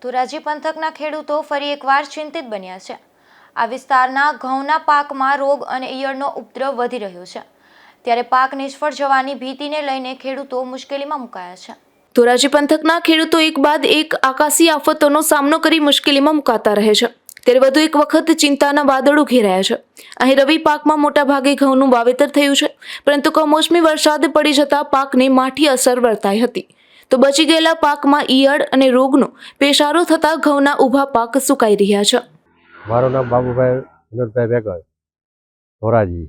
ધોરાજી પંથકના ખેડૂતો ફરી એકવાર ચિંતિત બન્યા છે। આ વિસ્તારના ઘઉંના પાકમાં રોગ અને ઈયળનો ઉપદ્રવ વધી રહ્યો છે, ત્યારે પાક નિષ્ફળ જવાની ભીતિને લઈને ખેડૂતો મુશ્કેલીમાં મુકાયા છે। ધોરાજી પંથકના ખેડૂતો એક બાદ એક આકાશી આફતોનો સામનો કરી મુશ્કેલીમાં મુકાતા રહે છે, ત્યારે વધુ એક વખત ચિંતાના વાદળો ઘેરાયા છે। અહીં રવિ પાકમાં મોટા ભાગે ઘઉંનું વાવેતર થયું છે, પરંતુ કમોસમી વરસાદ પડી જતા પાકને માઠી અસર વર્તાઈ હતી। તો બચી ગયેલા પાકમાં ઈયળ અને રોગનો પેશારો થતા ઘઉંના ઊભા પાક સુકાઈ રહ્યા છે। મારું નામ બાબુભાઈ વિનોદભાઈ વેગર, ધોરાજી।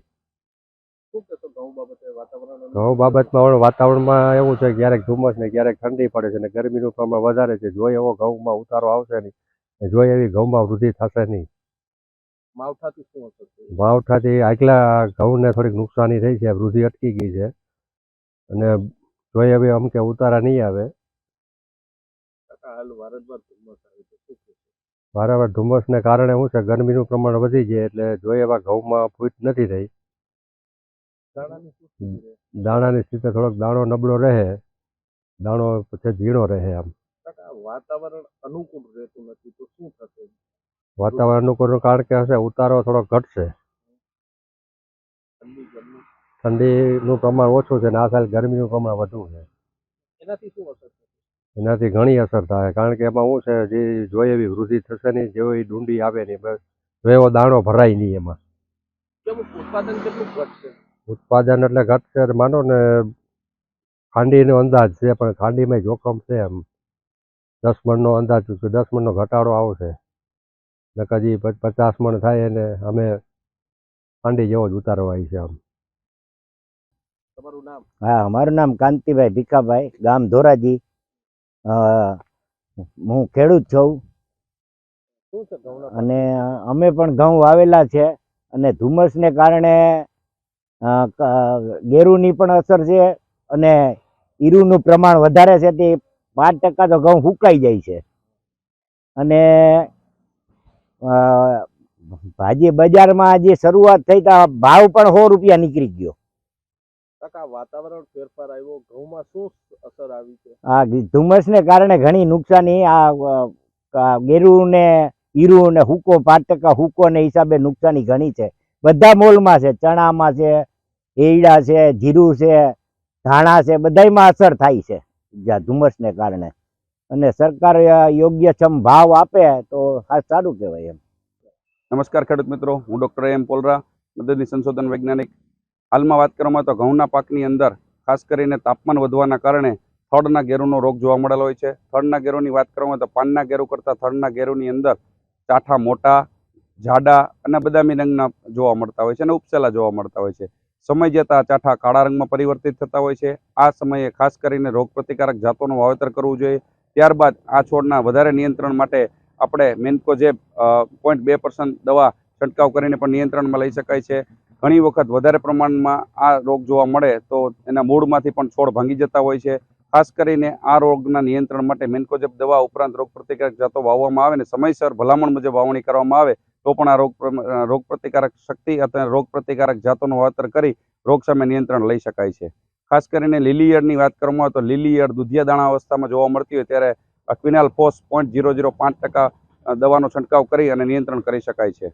ઘઉં બાબતમાં વાતાવરણમાં એવું છે, ક્યારેક ધુમ્મસ ને ક્યારેક ઠંડી પડે છે ને ગરમીનું પ્રમાણ વધારે છે। જોઈએ એવો ઘઉંમાં ઉતારો આવશે નહીં, જોઈએ એવી ઘઉંમાં વૃદ્ધિ થશે નહીં। માવઠાથી આગલા ઘઉંને થોડીક નુકસાની થઈ છે, વૃદ્ધિ અટકી ગઈ છે અને જોઈએ હવે અમકે ઉતારા નહીં આવે। વારંવાર ધુમ્મસને કારણે શું છે, ગરમીનું પ્રમાણ વધી જાય એટલે જોઈએ એવા ઘઉંમાં ફૂટ નથી થઈ। દાણાની સ્થિતિ થોડોક દાણો નબળો રહે, દાણો પછી ઝીણો રહે। આમ વાતાવરણ અનુકૂળ રહેતું નથી તો શું થશે? વાતાવરણ અનુકૂળ કારણ કે હશે ઉતારો થોડો ઘટશે, ઠંડીનું પ્રમાણ ઓછું છે ને આ સાલ ગરમીનું પ્રમાણ વધુ છે। એનાથી શું અસર થશે? એનાથી ઘણી અસર થાય, કારણ કે એમાં શું છે, જે જોઈએ એવી વૃદ્ધિ થશે નહીં, જેવી ડુંડી આવે નહીં, બસ એવો દાણો ભરાય નહીં। એમાં ઉત્પાદન કેટલું ઘટશે? ઉત્પાદન એટલે ઘટશે માનો ને ખાંડીનો અંદાજ છે, પણ ખાંડીમાં જોખમ છે। એમ 10 મણનો અંદાજ, 10 મણનો ઘટાડો આવશે ને કદી 50 મણ થાય અને અમે ખાંડી જેવો જ ઉતારો આવી છે। આમ તમારું નામ? હા, મારું નામ કાંતિભાઈ ભીખાભાઈ, ગામ ધોરાજી। હું ખેડૂત છું અને અમે પણ ઘઉં વાવેલા છે અને ધુમ્મસને કારણે ગેરુની પણ અસર છે અને ઈરુનું પ્રમાણ વધારે છે, તે 5% તો ઘઉં સુકાઈ જાય છે અને ભાજી બજારમાં જે શરૂઆત થઈ તો ભાવ પણ 100 રૂપિયા નીકળી ગયો। વાતાવરણ ફેરફાર આવ્યો, ઘઉંમાં શું અસર આવી છે? આ ધુમ્મસને કારણે ઘણી નુકસાની, આ ગેરુ ને ઈરુ ને હુકો 5% હુકો ને હિસાબે નુકસાની ઘણી છે। બધા મોલમાં છે, ચણામાં છે, એરડા છે, જીરું છે, ધાણા છે, બધામાં અસર થાય છે ધુમ્મસને કારણે। અને સરકાર યોગ્યક્ષમ ભાવ આપે તો સારું કહેવાય એમ। નમસ્કાર ખેડૂત મિત્રો, હું ડૉક્ટર એમ પોલરા, મદદની સંશોધન વૈજ્ઞાનિક। હાલમાં વાત કરવામાં તો ઘઉંના પાકની અંદર ખાસ કરીને તાપમાન વધવાના કારણે થડના ગેરુનો રોગ જોવા મળેલો હોય છે। થડના ગેરુની વાત કરવામાં તો પાનના ગેરુ કરતાં થડના ગેરુની અંદર ચાઠા મોટા, જાડા અને બદામી રંગના જોવા મળતા હોય છે અને ઉપસેલા જોવા મળતા હોય છે। સમય જતાં ચાઠા કાળા રંગમાં પરિવર્તિત થતા હોય છે। આ સમયે ખાસ કરીને રોગ પ્રતિકારક જાતોનું વાવેતર કરવું જોઈએ। ત્યારબાદ આ છોડના વધારે નિયંત્રણ માટે આપણે મેન્કોજેબ 0.2% દવા છંટકાવ કરીને પણ નિયંત્રણમાં લઈ શકાય છે। ઘણી વખત વધારે પ્રમાણમાં આ રોગ જોવા મળે તો એના મૂળમાંથી પણ છોડ ભાંગી જતા હોય છે। ખાસ કરીને આ રોગના નિયંત્રણ માટે મેન્કોજેબ દવા ઉપરાંત રોગ પ્રતિકારક જાતો વાવવામાં આવે ને સમયસર ભલામણ મુજબ વાવણી કરવામાં આવે તો પણ આ રોગ પ્રતિકારક શક્તિ અથવા રોગ પ્રતિકારક જાતોનું વાવેતર કરી રોગ સામે નિયંત્રણ લઈ શકાય છે। ખાસ કરીને લીલી ઈયળની વાત કરવામાં આવે તો લીલી ઈયળ દુધિયા દાણા અવસ્થામાં જોવા મળતી હોય ત્યારે ક્વિનાલ ફોસ 0.005% દવાનો છંટકાવ કરી અને નિયંત્રણ કરી શકાય છે।